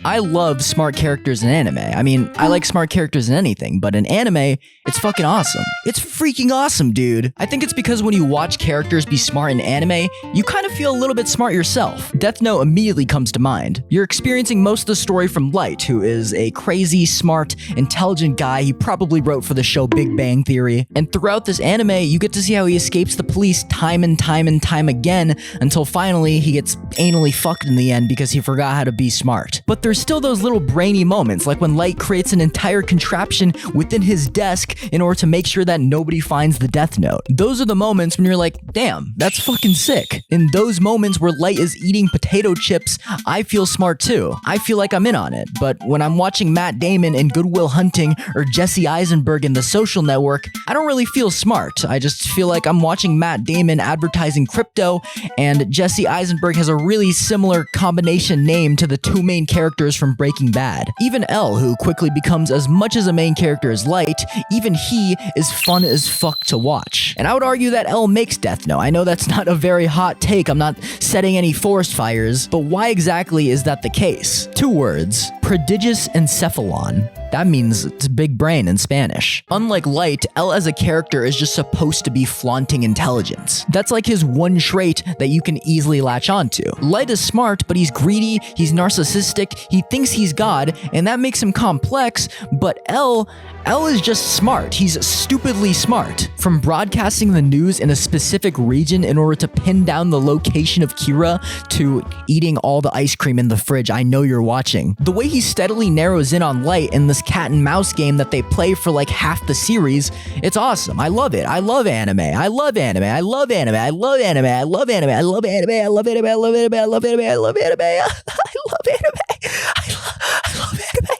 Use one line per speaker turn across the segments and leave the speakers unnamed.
I love smart characters in anime. I mean, I like smart characters in anything, but in anime, it's fucking awesome. It's freaking awesome, dude. I think it's because when you watch characters be smart in anime, you kind of feel a little bit smart yourself. Death Note immediately comes to mind. You're experiencing most of the story from Light, who is a crazy, smart, intelligent guy he probably wrote for the show Big Bang Theory. And throughout this anime, you get to see how he escapes the police time and time and time again until finally he gets anally fucked in the end because he forgot how to be smart. But there's still those little brainy moments, like when Light creates an entire contraption within his desk in order to make sure that nobody finds the Death Note. Those are the moments when you're like, damn, that's fucking sick. In those moments where Light is eating potato chips, I feel smart too. I feel like I'm in on it. But when I'm watching Matt Damon in Good Will Hunting or Jesse Eisenberg in The Social Network, I don't really feel smart. I just feel like I'm watching Matt Damon advertising crypto, and Jesse Eisenberg has a really similar combination name to the two main characters from Breaking Bad. Even L, who quickly becomes as much as a main character as Light, even he is fun as fuck to watch. And I would argue that L makes Death Note. I know that's not a very hot take, I'm not setting any forest fires, but why exactly is that the case? 2 words: prodigious encephalon. That means it's big brain in Spanish. Unlike Light, L as a character is just supposed to be flaunting intelligence. That's like his one trait that you can easily latch onto. Light is smart, but he's greedy, he's narcissistic, he thinks he's God, and that makes him complex, but L is just smart. He's stupidly smart. From broadcasting the news in a specific region in order to pin down the location of Kira to eating all the ice cream in the fridge, I know you're watching. The way he steadily narrows in on Light in this cat and mouse game that they play for like half the series, it's awesome. I love it. I love anime. I love anime. I love anime. I love anime. I love anime. I love anime. I love anime. I love anime. I love anime. I love anime. I love anime. I love anime. I love anime.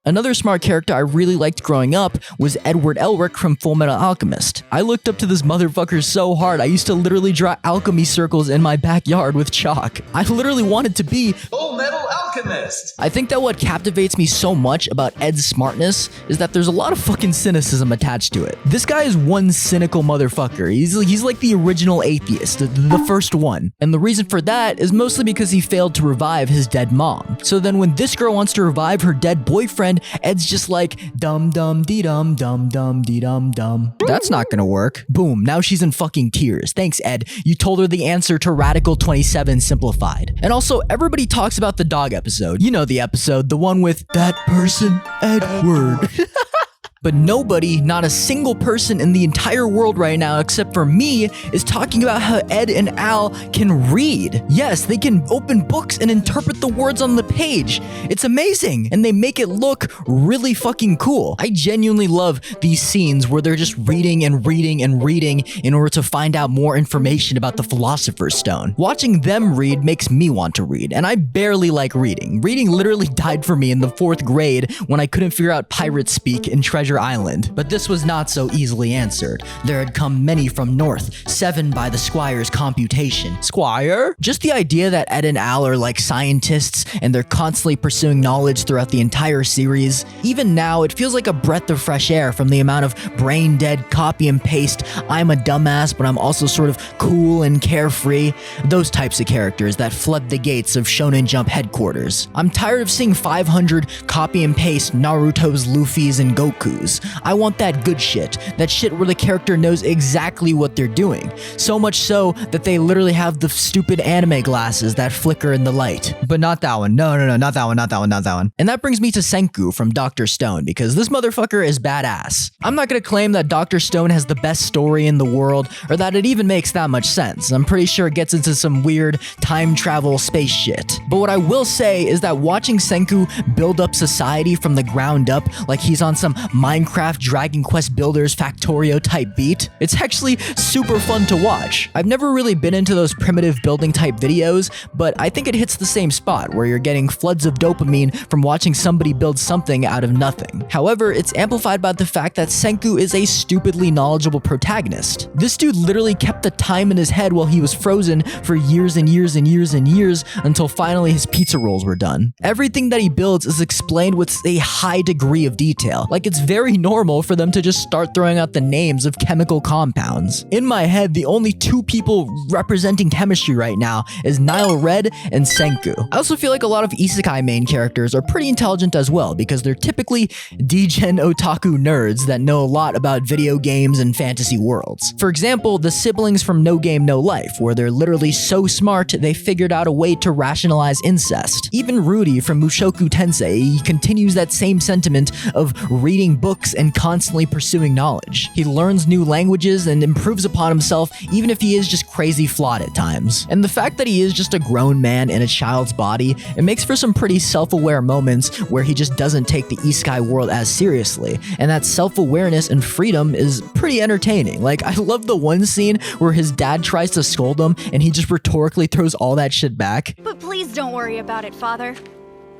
Another smart character I really liked growing up was Edward Elric from Fullmetal Alchemist. I looked up to this motherfucker so hard, I used to literally draw alchemy circles in my backyard with chalk. I literally wanted to be Fullmetal Alchemist. I think that what captivates me so much about Ed's smartness is that there's a lot of fucking cynicism attached to it. This guy is one cynical motherfucker. He's like the original atheist, the first one. And the reason for that is mostly because he failed to revive his dead mom. So then when this girl wants to revive her dead boyfriend, Ed's just like, dum dum dee dum dum dum dee dum dum. That's not gonna work. Boom, now she's in fucking tears. Thanks, Ed. You told her the answer to Radical 27 simplified. And also, everybody talks about the dog episode. You know the episode, the one with that person, Edward. But nobody, not a single person in the entire world right now except for me, is talking about how Ed and Al can read. Yes, they can open books and interpret the words on the page. It's amazing, and they make it look really fucking cool. I genuinely love these scenes where they're just reading and reading and reading in order to find out more information about the Philosopher's Stone. Watching them read makes me want to read, and I barely like reading. Reading literally died for me in the 4th grade when I couldn't figure out pirate speak in Treasure Island. But this was not so easily answered. There had come many from north, 7 by the squire's computation. Squire? Just the idea that Ed and Al are like scientists and they're constantly pursuing knowledge throughout the entire series. Even now, it feels like a breath of fresh air from the amount of brain-dead copy and paste, I'm a dumbass but I'm also sort of cool and carefree. Those types of characters that flood the gates of Shonen Jump headquarters. I'm tired of seeing 500 copy and paste Naruto's, Luffy's, and Goku's. I want that good shit. That shit where the character knows exactly what they're doing. So much so that they literally have the stupid anime glasses that flicker in the light. But not that one. No, not that one, not that one, not that one. And that brings me to Senku from Dr. Stone, because this motherfucker is badass. I'm not gonna claim that Dr. Stone has the best story in the world, or that it even makes that much sense. I'm pretty sure it gets into some weird time travel space shit. But what I will say is that watching Senku build up society from the ground up like he's on some Minecraft Dragon Quest Builders Factorio type beat, it's actually super fun to watch. I've never really been into those primitive building type videos, but I think it hits the same spot where you're getting floods of dopamine from watching somebody build something out of nothing. However, it's amplified by the fact that Senku is a stupidly knowledgeable protagonist. This dude literally kept the time in his head while he was frozen for years and years and years and years until finally his pizza rolls were done. Everything that he builds is explained with a high degree of detail. Like, it's very very normal for them to just start throwing out the names of chemical compounds. In my head, the only two people representing chemistry right now is Nile Red and Senku. I also feel like a lot of isekai main characters are pretty intelligent as well, because they're typically degen otaku nerds that know a lot about video games and fantasy worlds. For example, the siblings from No Game No Life, where they're literally so smart they figured out a way to rationalize incest. Even Rudy from Mushoku Tensei, he continues that same sentiment of reading books and constantly pursuing knowledge. He learns new languages and improves upon himself even if he is just crazy flawed at times. And the fact that he is just a grown man in a child's body, it makes for some pretty self-aware moments where he just doesn't take the isekai world as seriously, and that self-awareness and freedom is pretty entertaining. Like, I love the one scene where his dad tries to scold him and he just rhetorically throws all that shit back.
But please don't worry about it, Father.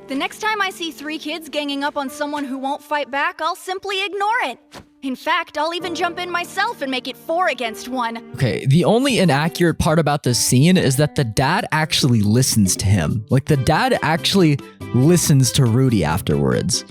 The next time I see 3 kids ganging up on someone who won't fight back, I'll simply ignore it. In fact, I'll even jump in myself and make it 4 against 1.
Okay, the only inaccurate part about this scene is that the dad actually listens to him. Like, the dad actually listens to Rudy afterwards.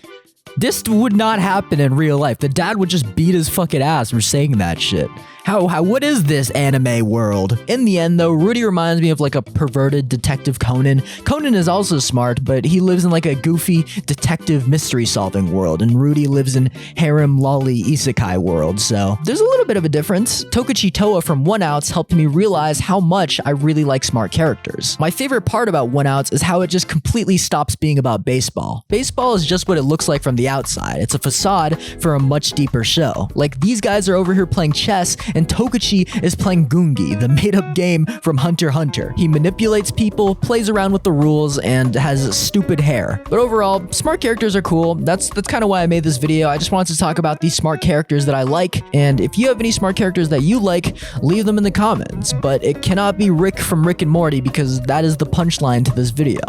This would not happen in real life. The dad would just beat his fucking ass for saying that shit. What is this anime world? In the end, though, Rudy reminds me of like a perverted Detective Conan. Conan is also smart, but he lives in like a goofy detective mystery solving world, and Rudy lives in harem lolly isekai world, so there's a little bit of a difference. Tokuchi Toa from One Outs helped me realize how much I really like smart characters. My favorite part about One Outs is how it just completely stops being about baseball. Baseball is just what it looks like from the outside. It's a facade for a much deeper show. Like, these guys are over here playing chess, and Tokuchi is playing Gungi, the made-up game from Hunter x Hunter. He manipulates people, plays around with the rules, and has stupid hair. But overall, smart characters are cool. That's kind of why I made this video. I just wanted to talk about these smart characters that I like, and if you have any smart characters that you like, leave them in the comments. But it cannot be Rick from Rick and Morty, because that is the punchline to this video.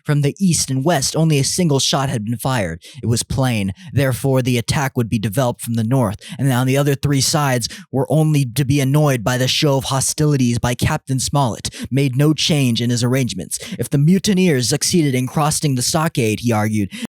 From the east and west, only a single shot had been fired. It was plain. Therefore, the attack would be developed from the north, and on the other 3 sides were only to be annoyed by the show of hostilities by Captain Smollett, made no change in his arrangements. If the mutineers succeeded in crossing the stockade, he argued,